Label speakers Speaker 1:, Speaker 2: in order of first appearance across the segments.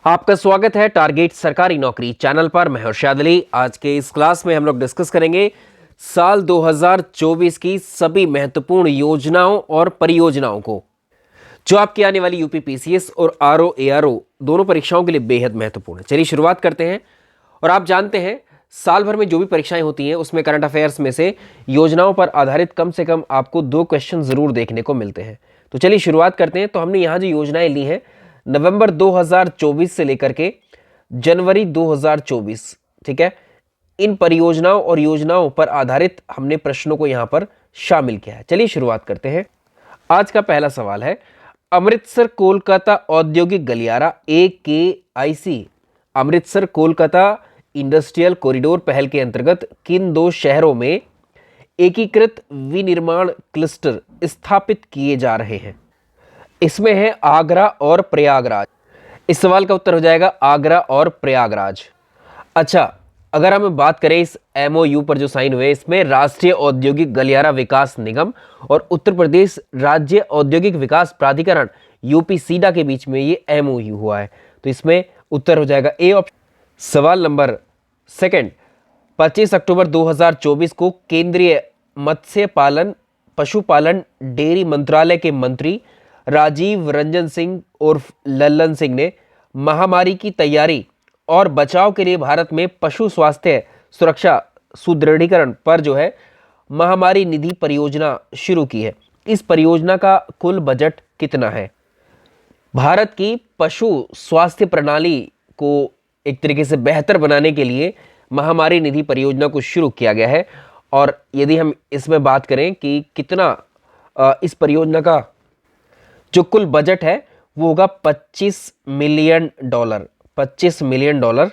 Speaker 1: आपका स्वागत है टारगेट सरकारी नौकरी चैनल पर। मैं हर्षद अली। आज के इस क्लास में हम लोग डिस्कस करेंगे साल 2024 की सभी महत्वपूर्ण योजनाओं और परियोजनाओं को, जो आपकी आने वाली यूपी पीसीएस और आरओ एआरओ दोनों परीक्षाओं के लिए बेहद महत्वपूर्ण है। चलिए शुरुआत करते हैं। और आप जानते हैं साल भर में जो भी परीक्षाएं होती हैं उसमें करंट अफेयर्स में से योजनाओं पर आधारित कम से कम आपको 2 क्वेश्चन जरूर देखने को मिलते हैं। तो चलिए शुरुआत करते हैं। तो हमने यहाँ जो योजनाएं ली हैं नवंबर 2024 से लेकर के जनवरी 2024, ठीक है, इन परियोजनाओं और योजनाओं पर आधारित हमने प्रश्नों को यहां पर शामिल किया है। चलिए शुरुआत करते हैं। आज का पहला सवाल है, अमृतसर कोलकाता औद्योगिक गलियारा AKIC Amritsar Kolkata industrial corridor पहल के अंतर्गत किन 2 शहरों में एकीकृत विनिर्माण क्लस्टर स्थापित किए जा रहे हैं? इसमें है आगरा और प्रयागराज। इस सवाल का उत्तर हो जाएगा आगरा और प्रयागराज। अच्छा, अगर हम बात करें इस MOU पर जो साइन हुए, इसमें राष्ट्रीय औद्योगिक गलियारा विकास निगम और उत्तर प्रदेश राज्य औद्योगिक विकास प्राधिकरण यूपी सीडा के बीच में ये MOU हुआ है। तो इसमें उत्तर हो जाएगा ए ऑप्शन। सवाल नंबर 2, 25 अक्टूबर 2024 को केंद्रीय मत्स्य पालन पशुपालन डेयरी मंत्रालय के मंत्री राजीव रंजन सिंह उर्फ लल्लन सिंह ने महामारी की तैयारी और बचाव के लिए भारत में पशु स्वास्थ्य सुरक्षा सुदृढ़ीकरण पर जो है महामारी निधि परियोजना शुरू की है। इस परियोजना का कुल बजट कितना है? भारत की पशु स्वास्थ्य प्रणाली को एक तरीके से बेहतर बनाने के लिए महामारी निधि परियोजना को शुरू किया गया है। और यदि हम इसमें बात करें कि कितना इस परियोजना का जो कुल बजट है वो होगा $25 मिलियन। $25 मिलियन।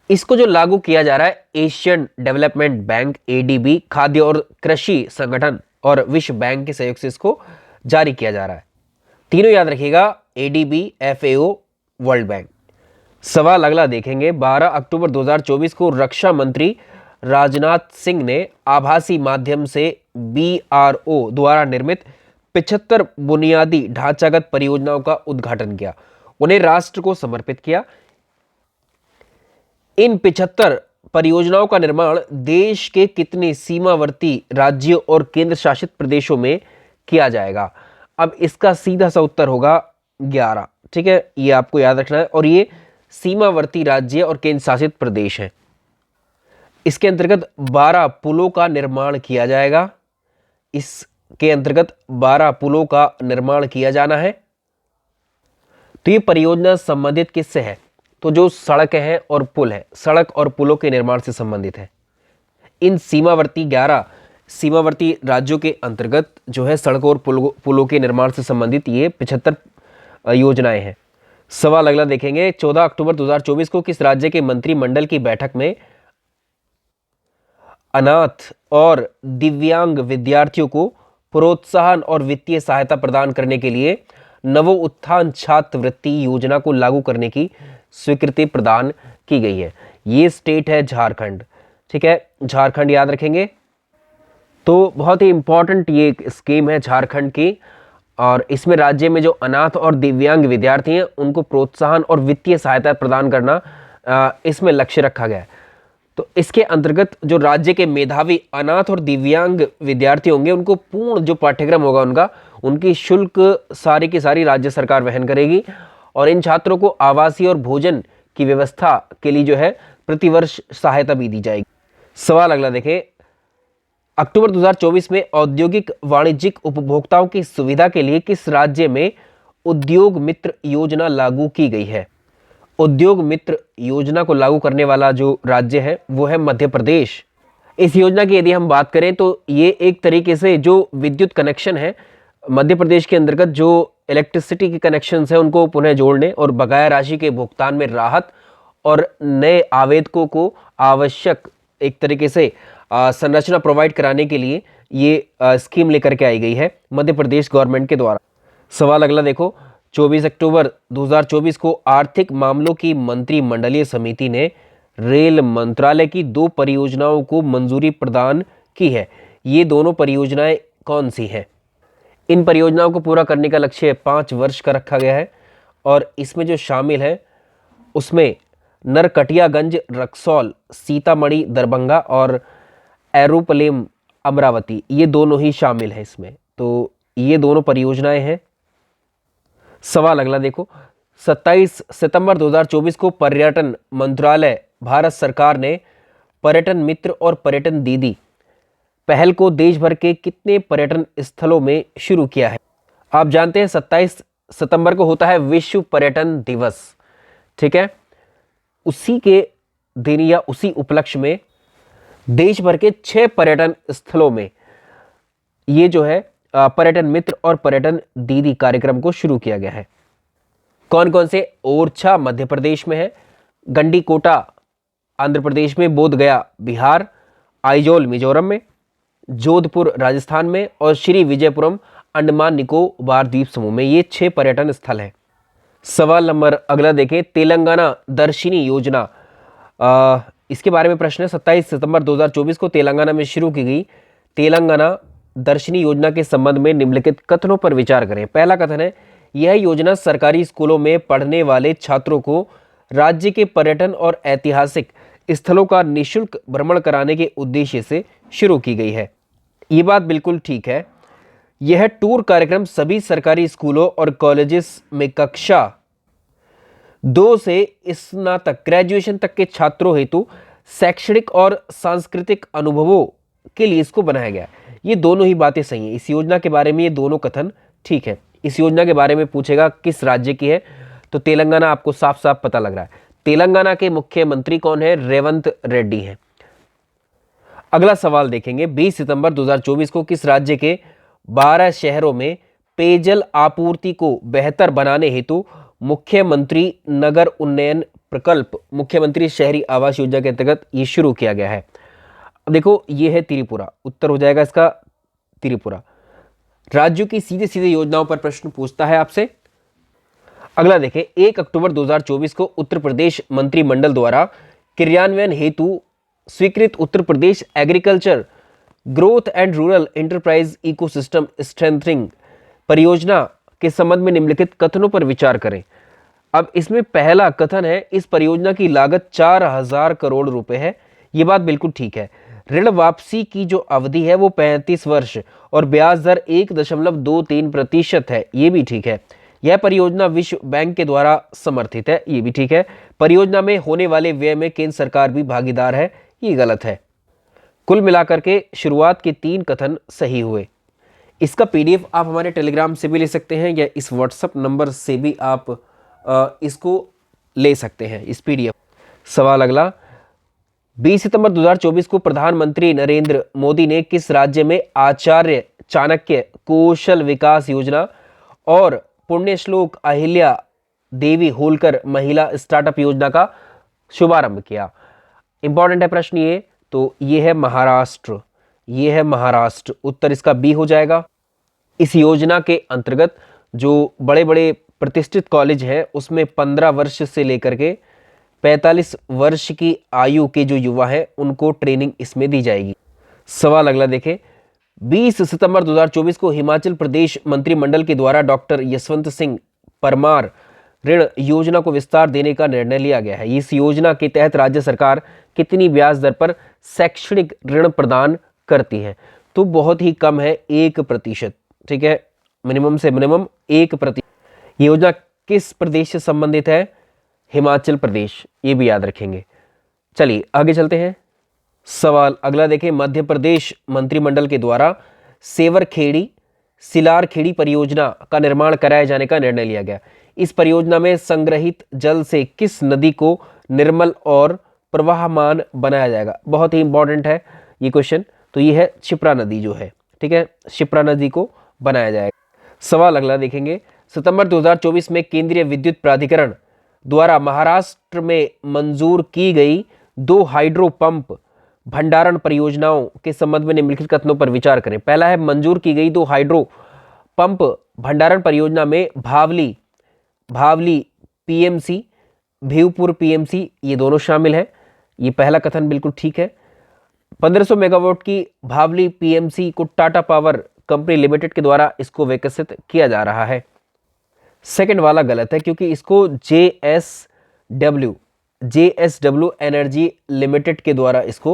Speaker 1: इसको जो लागू किया जा रहा है एशियन डेवलपमेंट बैंक ADB, खाद्य और कृषि संगठन और विश्व बैंक के सहयोग से इसको जारी किया जा रहा है। तीनों याद रखिएगा, ADB, FAO, वर्ल्ड बैंक। सवाल अगला देखेंगे। 12 अक्टूबर 2024 को रक्षा मंत्री राजनाथ सिंह ने आभासी माध्यम से BRO द्वारा निर्मित 75 बुनियादी ढांचागत परियोजनाओं का उद्घाटन किया, उन्हें राष्ट्र को समर्पित किया। इन 75 परियोजनाओं का निर्माण देश के कितने सीमावर्ती राज्यों और केंद्र शासित प्रदेशों में किया जाएगा? अब इसका सीधा सा उत्तर होगा 11, ठीक है, ये आपको याद रखना है। और ये सीमावर्ती राज्य और केंद्र शासित प्रदेश हैं। इसके अंतर्गत 12 पुलों का निर्माण किया जाएगा। इसके अंतर्गत 12 पुलों का निर्माण किया जाना है। तो ये परियोजना संबंधित किससे है? तो जो सड़क है और पुल है, सड़क और पुलों के निर्माण से संबंधित है। इन 11 सीमावर्ती राज्यों के अंतर्गत जो है सड़कों और पुलों के निर्माण से संबंधित ये 75 योजनाएं हैं। सवाल अगला देखेंगे। 14 अक्टूबर 2024 को किस राज्य के मंत्रिमंडल की बैठक में अनाथ और दिव्यांग विद्यार्थियों को प्रोत्साहन और वित्तीय सहायता प्रदान करने के लिए नवोत्थान छात्रवृत्ति योजना को लागू करने की स्वीकृति प्रदान की गई है? ये स्टेट है झारखंड, ठीक है, झारखंड याद रखेंगे। तो बहुत ही इंपॉर्टेंट ये स्कीम है झारखंड की। और इसमें राज्य में जो अनाथ और दिव्यांग विद्यार्थी हैं उनको प्रोत्साहन और वित्तीय सहायता प्रदान करना इसमें लक्ष्य रखा गया है। तो इसके अंतर्गत जो राज्य के मेधावी अनाथ और दिव्यांग विद्यार्थी होंगे उनको पूर्ण जो पाठ्यक्रम होगा उनकी शुल्क सारी की सारी राज्य सरकार वहन करेगी। और इन छात्रों को आवासीय और भोजन की व्यवस्था के लिए जो है प्रतिवर्ष सहायता भी दी जाएगी। सवाल अगला देखें। अक्टूबर 2024 में औद्योगिक वाणिज्यिक उपभोक्ताओं की सुविधा के लिए किस राज्य में उद्योग मित्र योजना लागू की गई है? उद्योग मित्र योजना को लागू करने वाला जो राज्य है वो है मध्य प्रदेश। इस योजना की यदि हम बात करें तो ये एक तरीके से जो विद्युत कनेक्शन है मध्य प्रदेश के अंतर्गत जो इलेक्ट्रिसिटी के कनेक्शन है उनको पुनः जोड़ने और बकाया राशि के भुगतान में राहत और नए आवेदकों को आवश्यक एक तरीके से संरचना प्रोवाइड कराने के लिए ये स्कीम लेकर के आई गई है मध्य प्रदेश गवर्नमेंट के द्वारा। सवाल अगला देखो। 24 अक्टूबर 2024 को आर्थिक मामलों की मंत्रिमंडलीय समिति ने रेल मंत्रालय की 2 परियोजनाओं को मंजूरी प्रदान की है। ये दोनों परियोजनाएं कौन सी हैं? इन परियोजनाओं को पूरा करने का लक्ष्य 5 वर्ष का रखा गया है और इसमें जो शामिल है उसमें नरकटियागंज, रक्सौल, सीतामढ़ी, दरभंगा और एरोप्लेम अमरावती, ये दोनों ही शामिल हैं इसमें। तो ये दोनों परियोजनाएं हैं। सवाल अगला देखो, 27 सितंबर 2024 को पर्यटन मंत्रालय भारत सरकार ने पर्यटन मित्र और पर्यटन दीदी पहल को देश भर के कितने पर्यटन स्थलों में शुरू किया है? आप जानते हैं 27 सितंबर को होता है विश्व पर्यटन दिवस, ठीक है। उसी के दिन या उसी उपलक्ष्य में देश भर के 6 पर्यटन स्थलों में ये जो है पर्यटन मित्र और पर्यटन दीदी कार्यक्रम को शुरू किया गया है। कौन कौन से? ओरछा मध्य प्रदेश में है, गंडीकोटा आंध्र प्रदेश में, बोध गया बिहार, आइजोल मिजोरम में, जोधपुर राजस्थान में और श्री विजयपुरम अंडमान निकोबार द्वीप समूह में। ये 6 पर्यटन स्थल हैं। सवाल नंबर अगला देखें, तेलंगाना दर्शिनी योजना, इसके बारे में प्रश्न है। 27 सितंबर 2024 को तेलंगाना में शुरू की गई तेलंगाना दर्शिनी योजना के संबंध में निम्नलिखित कथनों पर विचार करें। पहला कथन है, यह योजना सरकारी स्कूलों में पढ़ने वाले छात्रों को राज्य के पर्यटन और ऐतिहासिक स्थलों का निःशुल्क भ्रमण कराने के उद्देश्य से शुरू की गई है। ये बात बिल्कुल ठीक है। यह टूर कार्यक्रम सभी सरकारी स्कूलों और कॉलेजेस में कक्षा 2 से स्नातक ग्रेजुएशन तक के छात्रों हेतु शैक्षणिक और सांस्कृतिक अनुभवों के लिए इसको बनाया गया है। ये दोनों ही बातें सही हैं। इस योजना के बारे में ये दोनों कथन ठीक है। इस योजना के बारे में पूछेगा किस राज्य की है, तो तेलंगाना आपको साफ साफ पता लग रहा है। तेलंगाना के मुख्यमंत्री कौन है? रेवंत रेड्डी हैं। अगला सवाल देखेंगे, 20 सितंबर 2024 को किस राज्य के 12 शहरों में पेयजल आपूर्ति को बेहतर बनाने हेतु मुख्यमंत्री नगर उन्नयन प्रकल्प, मुख्यमंत्री शहरी आवास योजना के अंतर्गत ये शुरू किया गया है? अब देखो, ये है त्रिपुरा, उत्तर हो जाएगा इसका त्रिपुरा। राज्यों की सीधे सीधे योजनाओं पर प्रश्न पूछता है आपसे। अगला देखें, 1 अक्टूबर 2024 को उत्तर प्रदेश मंत्रिमंडल द्वारा क्रियान्वयन हेतु स्वीकृत Uttar Pradesh agriculture growth and rural enterprise ecosystem strengthening परियोजना के संबंध में निम्नलिखित कथनों पर विचार करें। अब इसमें पहला कथन है, इस परियोजना की लागत 4000 करोड़ रुपए है। ये बात बिल्कुल ठीक है। ऋण वापसी की जो अवधि है वो 35 वर्ष और ब्याज दर 1.23% है। ये भी ठीक है। यह परियोजना विश्व बैंक के द्वारा समर्थित है। ये भी ठीक है। परियोजना में होने वाले व्यय में केंद्र सरकार भी भागीदार है। ये गलत है। कुल मिलाकर के शुरुआत के 3 कथन सही हुए। इसका पीडीएफ आप हमारे टेलीग्राम से भी ले सकते हैं या इस व्हाट्सएप नंबर से भी आप इसको ले सकते हैं, इस पीडीएफ। सवाल अगला, 20 सितंबर 2024 को प्रधानमंत्री नरेंद्र मोदी ने किस राज्य में आचार्य चाणक्य कौशल विकास योजना और पुण्यश्लोक अहिल्या देवी होलकर महिला स्टार्टअप योजना का शुभारंभ किया? इंपॉर्टेंट है प्रश्न ये। तो ये है महाराष्ट्र, ये है महाराष्ट्र। उत्तर इसका बी हो जाएगा। इस योजना के अंतर्गत जो बड़े बड़े प्रतिष्ठित कॉलेज हैं उसमें 15 वर्ष से लेकर के 45 वर्ष की आयु के जो युवा हैं उनको ट्रेनिंग इसमें दी जाएगी। सवाल अगला देखें, 20 सितंबर 2024 को हिमाचल प्रदेश मंत्रिमंडल के द्वारा डॉक्टर यशवंत सिंह परमार ऋण योजना को विस्तार देने का निर्णय लिया गया है। इस योजना के तहत राज्य सरकार कितनी ब्याज दर पर शैक्षणिक ऋण प्रदान करती है? तो बहुत ही कम है, 1%। ठीक है, मिनिमम से मिनिमम 1%। ये योजना किस प्रदेश से संबंधित है? हिमाचल प्रदेश। ये भी याद रखेंगे। चलिए आगे चलते हैं। सवाल अगला देखें, मध्य प्रदेश मंत्रिमंडल के द्वारा सेवरखेड़ी सिलारखेड़ी परियोजना का निर्माण कराए जाने का निर्णय लिया गया। इस परियोजना में संग्रहित जल से किस नदी को निर्मल और प्रवाहमान बनाया जाएगा? बहुत ही इंपॉर्टेंट है ये क्वेश्चन। तो ये है शिप्रा नदी जो है, ठीक है, शिप्रा नदी को बनाया जाएगा। सवाल अगला देखेंगे, सितंबर 2024 में केंद्रीय विद्युत प्राधिकरण द्वारा महाराष्ट्र में मंजूर की गई 2 हाइड्रो पंप भंडारण परियोजनाओं के संबंध में निम्नलिखित कथनों पर विचार करें। पहला है, मंजूर की गई 2 हाइड्रो पंप भंडारण परियोजना में भावली पीएमसी, भीवपुर पीएमसी, ये दोनों शामिल है। ये पहला कथन बिल्कुल ठीक है। 1500 मेगावाट की भावली पीएमसी को टाटा पावर कंपनी लिमिटेड के द्वारा इसको विकसित किया जा रहा है। सेकंड वाला गलत है क्योंकि इसको JSW JSW एनर्जी लिमिटेड के द्वारा इसको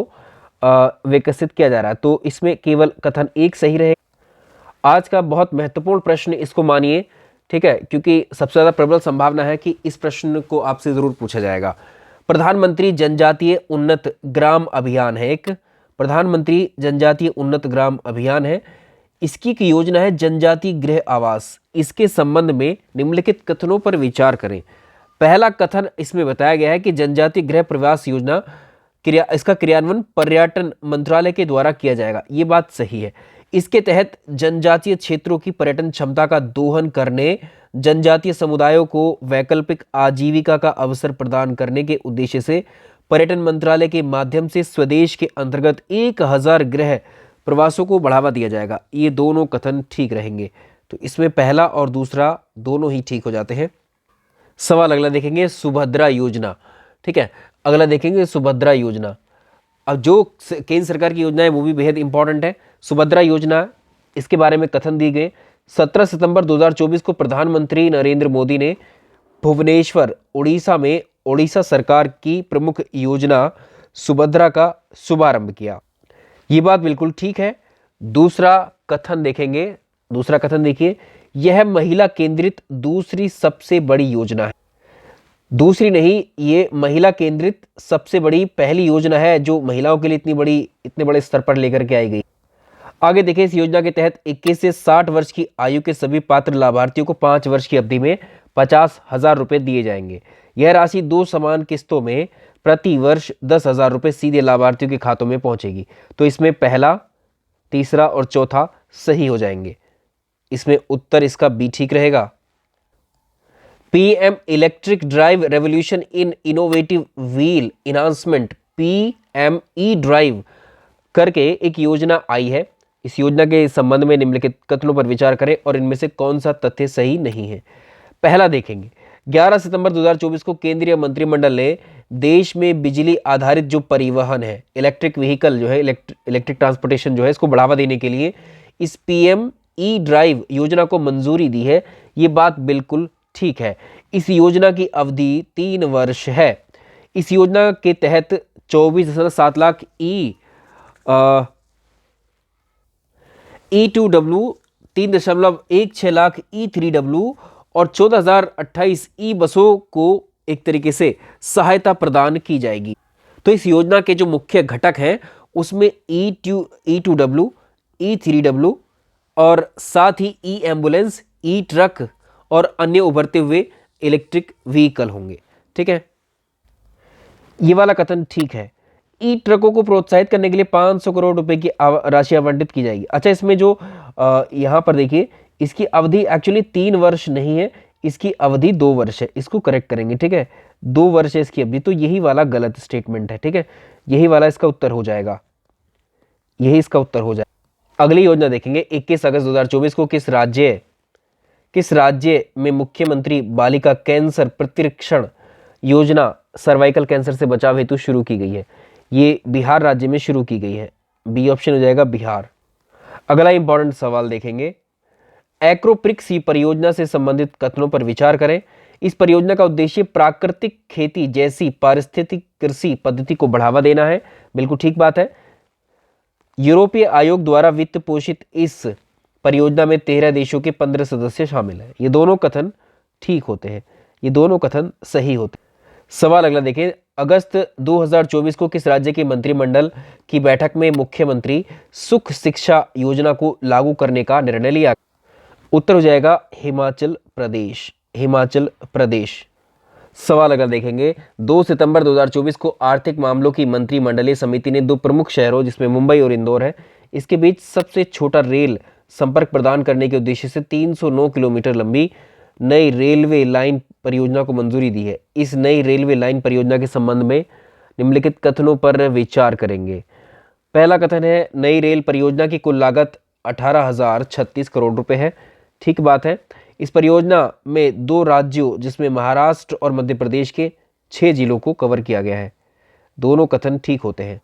Speaker 1: विकसित किया जा रहा है। तो इसमें केवल कथन एक सही रहेगा। आज का बहुत महत्वपूर्ण प्रश्न इसको मानिए, ठीक है, क्योंकि सबसे ज़्यादा प्रबल संभावना है कि इस प्रश्न को आपसे ज़रूर पूछा जाएगा। प्रधानमंत्री जनजातीय उन्नत ग्राम अभियान है, एक प्रधानमंत्री जनजातीय उन्नत ग्राम अभियान है। इसकी एक योजना है जनजातीय गृह आवास। इसके संबंध में निम्नलिखित कथनों पर विचार करें। पहला कथन इसमें बताया गया है कि जनजातीय गृह प्रवास योजना इसका क्रियान्वयन पर्यटन मंत्रालय के द्वारा किया जाएगा। ये बात सही है। इसके तहत जनजातीय क्षेत्रों की पर्यटन क्षमता का दोहन करने, जनजातीय समुदायों को वैकल्पिक आजीविका का अवसर प्रदान करने के उद्देश्य से पर्यटन मंत्रालय के माध्यम से स्वदेश के अंतर्गत 1000 गृह प्रवासों को बढ़ावा दिया जाएगा। ये दोनों कथन ठीक रहेंगे। तो इसमें पहला और दूसरा दोनों ही ठीक हो जाते हैं। सवाल अगला देखेंगे, सुभद्रा योजना, ठीक है, अगला देखेंगे सुभद्रा योजना। अब जो केंद्र सरकार की योजना है वो भी बेहद इंपॉर्टेंट है। सुभद्रा योजना, इसके बारे में कथन दिए गए। 17 सितंबर 2024 को प्रधानमंत्री नरेंद्र मोदी ने भुवनेश्वर, उड़ीसा में उड़ीसा सरकार की प्रमुख योजना सुभद्रा का शुभारंभ किया। ये बात बिल्कुल ठीक है। दूसरा कथन देखेंगे, दूसरा कथन देखिए, यह महिला केंद्रित दूसरी सबसे बड़ी योजना है। दूसरी नहीं, ये महिला केंद्रित सबसे बड़ी पहली योजना है जो महिलाओं के लिए इतने बड़े स्तर पर लेकर के आई गई। आगे देखिए, इस योजना के तहत 21 से 60 वर्ष की आयु के सभी पात्र लाभार्थियों को 5 वर्ष की अवधि में 50,000 रुपये दिए जाएंगे। यह राशि 2 समान किस्तों में प्रति वर्ष 10,000 रुपये सीधे लाभार्थियों के खातों में पहुंचेगी। तो इसमें पहला, तीसरा और चौथा सही हो जाएंगे। इसमें उत्तर इसका बी ठीक रहेगा। PM electric drive revolution in innovative wheel enhancement, PME drive करके एक योजना आई है। इस योजना के संबंध में निम्नलिखित कथनों पर विचार करें और इनमें से कौन सा तथ्य सही नहीं है। पहला देखेंगे, 11 सितंबर 2024 को केंद्रीय मंत्रिमंडल ने देश में बिजली आधारित जो परिवहन है, इलेक्ट्रिक व्हीकल जो है, इलेक्ट्रिक ट्रांसपोर्टेशन जो है, इसको बढ़ावा देने के लिए इस PME ड्राइव योजना को मंजूरी दी है। ये बात बिल्कुल ठीक है। इस योजना की अवधि 3 वर्ष है। इस योजना के तहत 24.7 लाख E2W, 3.16 लाख E3W और 14,028 ई बसों को एक तरीके से सहायता प्रदान की जाएगी। तो इस योजना के जो मुख्य घटक हैं उसमें E2W, E3W और साथ ही ई एम्बुलेंस, ई ट्रक और अन्य उभरते हुए इलेक्ट्रिक व्हीकल होंगे। ठीक है, ये वाला कथन ठीक है। ई ट्रकों को प्रोत्साहित करने के लिए 500 करोड़ रुपए की राशि आवंटित की जाएगी। अच्छा, इसमें जो यहाँ पर देखिए, इसकी अवधि एक्चुअली 3 वर्ष नहीं है, इसकी अवधि 2 वर्ष है। इसको करेक्ट करेंगे, ठीक है, 2 वर्ष है इसकी अवधि। तो यही वाला गलत स्टेटमेंट है, ठीक है, यही वाला इसका उत्तर हो जाएगा, यही इसका उत्तर हो जाएगा। अगली योजना देखेंगे, 21 अगस्त 2024 को किस राज्य में मुख्यमंत्री बालिका कैंसर प्रतिरक्षण योजना सर्वाइकल कैंसर से बचाव हेतु शुरू की गई है? ये बिहार राज्य में शुरू की गई है। बी ऑप्शन हो जाएगा बिहार। अगला इंपॉर्टेंट सवाल देखेंगे, एक्रोप्रिक्स परियोजना से संबंधित कथनों पर विचार करें। इस परियोजना का उद्देश्य प्राकृतिक खेती जैसी पारिस्थितिक कृषि पद्धति को बढ़ावा देना है। बिल्कुल ठीक बात है। यूरोपीय आयोग द्वारा वित्त पोषित इस परियोजना में 13 देशों के 15 सदस्य शामिल हैं। ये दोनों कथन ठीक होते हैं, ये दोनों कथन सही होते हैं। सवाल अगला देखें, अगस्त 2024 को किस राज्य के मंत्रिमंडल की बैठक में मुख्यमंत्री सुख शिक्षा योजना को लागू करने का निर्णय लिया? उत्तर हो जाएगा हिमाचल प्रदेश, हिमाचल प्रदेश। सवाल अगर देखेंगे, 2 सितंबर 2024 को आर्थिक मामलों की मंत्रिमंडलीय समिति ने 2 प्रमुख शहरों जिसमें मुंबई और इंदौर है, इसके बीच सबसे छोटा रेल संपर्क प्रदान करने के उद्देश्य से 309 किलोमीटर लंबी नई रेलवे लाइन परियोजना को मंजूरी दी है। इस नई रेलवे लाइन परियोजना के संबंध में निम्नलिखित कथनों पर विचार करेंगे। पहला कथन है, नई रेल परियोजना की कुल लागत 18,036 करोड़ रुपए है। ठीक बात है। इस परियोजना में 2 राज्यों जिसमें महाराष्ट्र और मध्य प्रदेश के 6 जिलों को कवर किया गया है। दोनों कथन ठीक होते हैं।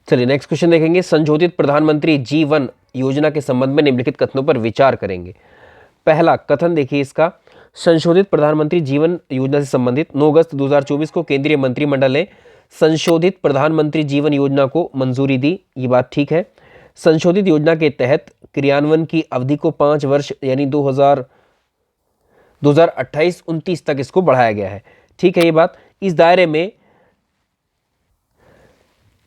Speaker 1: चलिए नेक्स्ट क्वेश्चन देखेंगे, संशोधित प्रधानमंत्री G1 योजना के संबंध में निम्नलिखित कथनों पर विचार करेंगे। पहला कथन देखिए इसका, संशोधित प्रधानमंत्री जीवन योजना से संबंधित 9 अगस्त 2024 को केंद्रीय मंत्रिमंडल ने संशोधित प्रधानमंत्री जीवन योजना को मंजूरी दी। ये बात ठीक है। संशोधित योजना के तहत क्रियान्वयन की अवधि को 5 वर्ष यानी 2028-29 तक इसको बढ़ाया गया है। ठीक है ये बात। इस दायरे में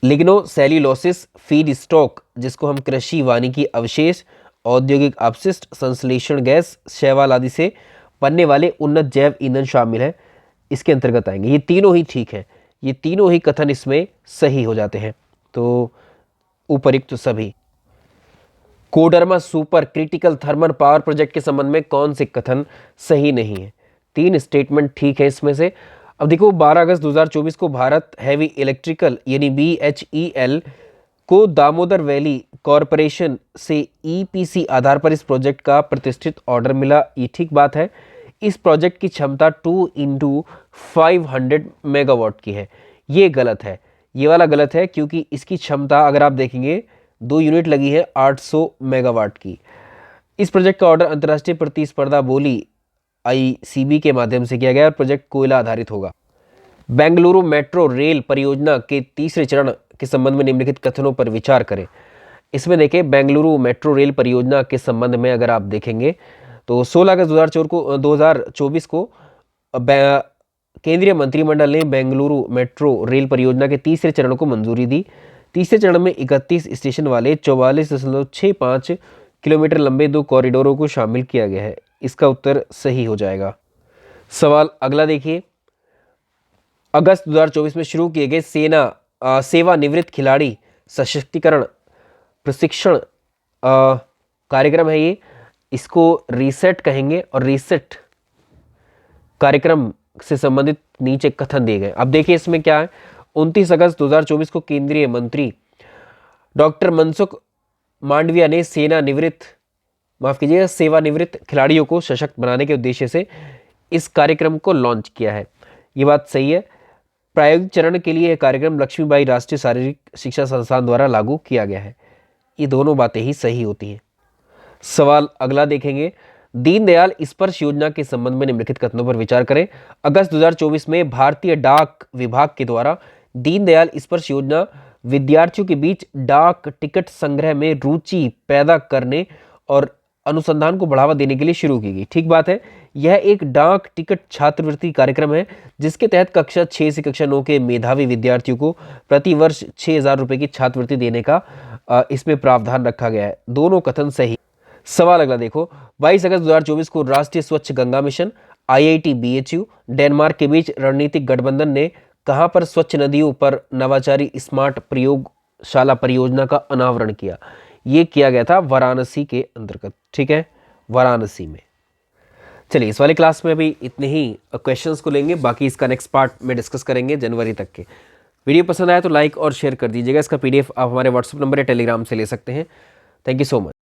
Speaker 1: लिग्नोसेल्यूलोसिस फीड स्टॉक, जिसको हम कृषि वानिकी अवशेष, औद्योगिक अपशिष्ट, संश्लेषण गैस, शैवाल आदि से बनने वाले उन्नत जैव ईंधन शामिल है, इसके अंतर्गत आएंगे। ये तीनों ही ठीक है, ये तीनों ही कथन इसमें सही हो जाते हैं। तो उपयुक्त सभी। Koderma super critical thermal power project के संबंध में कौन से कथन सही नहीं है? 3 स्टेटमेंट ठीक है इसमें से। अब देखो 12 अगस्त 2024 को भारत हैवी इलेक्ट्रिकल यानी BHEL को दामोदर वैली कॉरपोरेशन से EPC आधार पर इस प्रोजेक्ट का प्रतिष्ठित ऑर्डर मिला। ये ठीक बात है। इस प्रोजेक्ट की क्षमता 2x500 मेगावाट की है। ये गलत है, ये वाला गलत है, क्योंकि इसकी क्षमता अगर आप देखेंगे 2 यूनिट लगी है 800 मेगावाट की। इस प्रोजेक्ट का ऑर्डर अंतर्राष्ट्रीय प्रतिस्पर्धा बोली ICB के माध्यम से किया गया और प्रोजेक्ट कोयला आधारित होगा। बेंगलुरु मेट्रो रेल परियोजना के तीसरे चरण के संबंध में निम्नलिखित कथनों पर विचार करें। इसमें देखें, बेंगलुरु मेट्रो रेल परियोजना के संबंध में अगर आप देखेंगे तो 16 अगस्त 2024 को केंद्रीय मंत्रिमंडल ने बेंगलुरु मेट्रो रेल परियोजना के तीसरे चरण को मंजूरी दी। तीसरे चरण में 31 स्टेशन वाले 44.65 किलोमीटर लंबे 2 कॉरिडोरों को शामिल किया गया है। इसका उत्तर सही हो जाएगा। सवाल अगला देखिए, अगस्त 2024 में शुरू किए गए सेवानिवृत्त खिलाड़ी सशक्तिकरण प्रशिक्षण कार्यक्रम है ये, इसको रीसेट कहेंगे और रीसेट कार्यक्रम से संबंधित नीचे कथन दिए गए। अब देखिए इसमें क्या है। 29 अगस्त 2024 को केंद्रीय मंत्री डॉक्टर मनसुख मांडविया ने सेवानिवृत्त खिलाड़ियों को सशक्त बनाने के उद्देश्य से इस कार्यक्रम को लॉन्च किया है। ये बात सही है। प्रायोगिक चरण के लिए यह कार्यक्रम लक्ष्मीबाई राष्ट्रीय शारीरिक शिक्षा संस्थान द्वारा लागू किया गया है। ये दोनों बातें ही सही होती हैं। सवाल अगला देखेंगे, दीनदयाल स्पर्श योजना के संबंध में निम्नलिखित कथनों पर विचार करें। अगस्त 2024 में भारतीय डाक विभाग के द्वारा दीनदयाल स्पर्श योजना विद्यार्थियों के बीच डाक टिकट संग्रह में रुचि पैदा करने और अनुसंधान को बढ़ावा देने के लिए शुरू की गई। ठीक बात है। यह एक डाक टिकट छात्रवृत्ति कार्यक्रम है जिसके तहत कक्षा 6 से कक्षा 9 के मेधावी विद्यार्थियों को प्रति वर्ष 6,000 रुपये की छात्रवृत्ति देने का इसमें प्रावधान रखा गया है। दोनों कथन सही। सवाल अगला देखो, 22 अगस्त 2024 को राष्ट्रीय स्वच्छ Ganga mission IIT BHU Denmark के बीच रणनीतिक गठबंधन ने कहां पर स्वच्छ नदियों पर नवाचारी स्मार्ट प्रयोगशाला परियोजना का अनावरण किया? ये किया गया था वाराणसी के अंतर्गत। ठीक है, वाराणसी में। चलिए इस वाले क्लास में अभी इतने ही क्वेश्चंस को लेंगे, बाकी इसका नेक्स्ट पार्ट में डिस्कस करेंगे जनवरी तक के। वीडियो पसंद आया तो लाइक और शेयर कर दीजिएगा। इसका PDF आप हमारे व्हाट्सएप नंबर या टेलीग्राम से ले सकते हैं। Thank you so much.